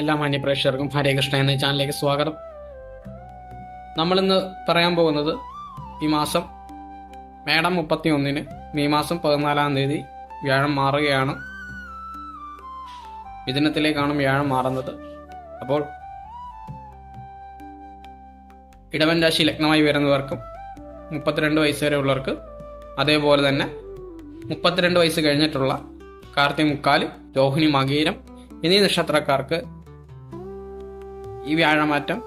എല്ലാ മാന്യപ്രേക്ഷകർക്കും ഹരേ കൃഷ്ണ എന്ന ചാനലിലേക്ക് സ്വാഗതം. നമ്മളിന്ന് പറയാൻ പോകുന്നത് ഈ മാസം മേടം 31 മെയ് മാസം 14 വ്യാഴം മാറുകയാണ്. മിഥുനത്തിലേക്കാണ് വ്യാഴം മാറുന്നത്. അപ്പോൾ ഇടവൻ രാശി ലഗ്നമായി വരുന്നവർക്കും 32 വയസ്സ് വരെ ഉള്ളവർക്ക്, അതേപോലെ തന്നെ 32 വയസ്സ് കഴിഞ്ഞിട്ടുള്ള കാർത്തിക മുക്കാല്, രോഹിണി, മകീരം എന്നീ നക്ഷത്രക്കാർക്ക് ഈ വ്യാഴമാറ്റം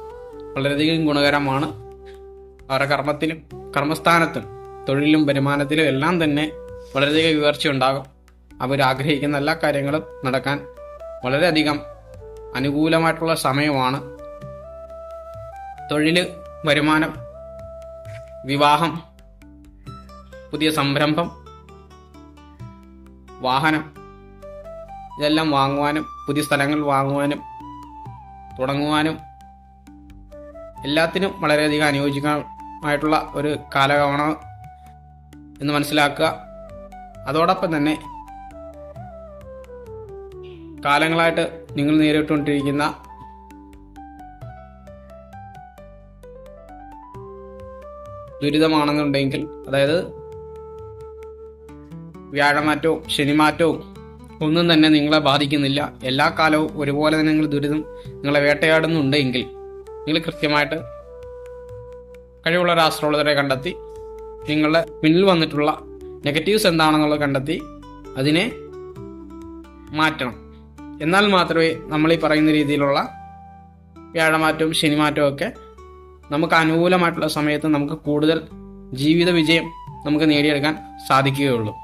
വളരെയധികം ഗുണകരമാണ്. അവരുടെ കർമ്മത്തിലും കർമ്മസ്ഥാനത്തും തൊഴിലിലും വരുമാനത്തിലും എല്ലാം തന്നെ വളരെയധികം ഉയർച്ചയുണ്ടാകും. അവരാഗ്രഹിക്കുന്ന എല്ലാ കാര്യങ്ങളും നടക്കാൻ വളരെയധികം അനുകൂലമായിട്ടുള്ള സമയമാണ്. തൊഴിൽ, വരുമാനം, വിവാഹം, പുതിയ സംരംഭം, വാഹനം ഇതെല്ലാം വാങ്ങുവാനും പുതിയ സ്ഥലങ്ങൾ വാങ്ങുവാനും തുടങ്ങുവാനും എല്ലാത്തിനും വളരെയധികം അനുയോജ്യമായിട്ടുള്ള ഒരു കാലമാണ് എന്ന് മനസ്സിലാക്കുക. അതോടൊപ്പം തന്നെ കാലങ്ങളായിട്ട് നിങ്ങൾ നേരിട്ടുകൊണ്ടിരിക്കുന്ന ദുരിതമാണെന്നുണ്ടെങ്കിൽ, അതായത് വ്യാഴമാറ്റവും ശനിമാറ്റവും ഒന്നും തന്നെ നിങ്ങളെ ബാധിക്കുന്നില്ല. എല്ലാ കാലവും ഒരുപോലെ തന്നെ നിങ്ങൾ ദുരിതം നിങ്ങളെ വേട്ടയാടുന്നുണ്ടെങ്കിൽ നിങ്ങൾ കൃത്യമായിട്ട് കഴിവുള്ള ഒരു ആസ്ട്രോളജറെ കണ്ടെത്തി നിങ്ങളുടെ പിന്നിൽ വന്നിട്ടുള്ള നെഗറ്റീവ്സ് എന്താണെന്നുള്ളത് കണ്ടെത്തി അതിനെ മാറ്റണം. എന്നാൽ മാത്രമേ നമ്മൾ ഈ പറയുന്ന രീതിയിലുള്ള വ്യാഴമാറ്റവും ശനിമാറ്റവും ഒക്കെ നമുക്ക് അനുകൂലമായിട്ടുള്ള സമയത്ത് നമുക്ക് കൂടുതൽ ജീവിത വിജയം നമുക്ക് നേടിയെടുക്കാൻ സാധിക്കുകയുള്ളൂ.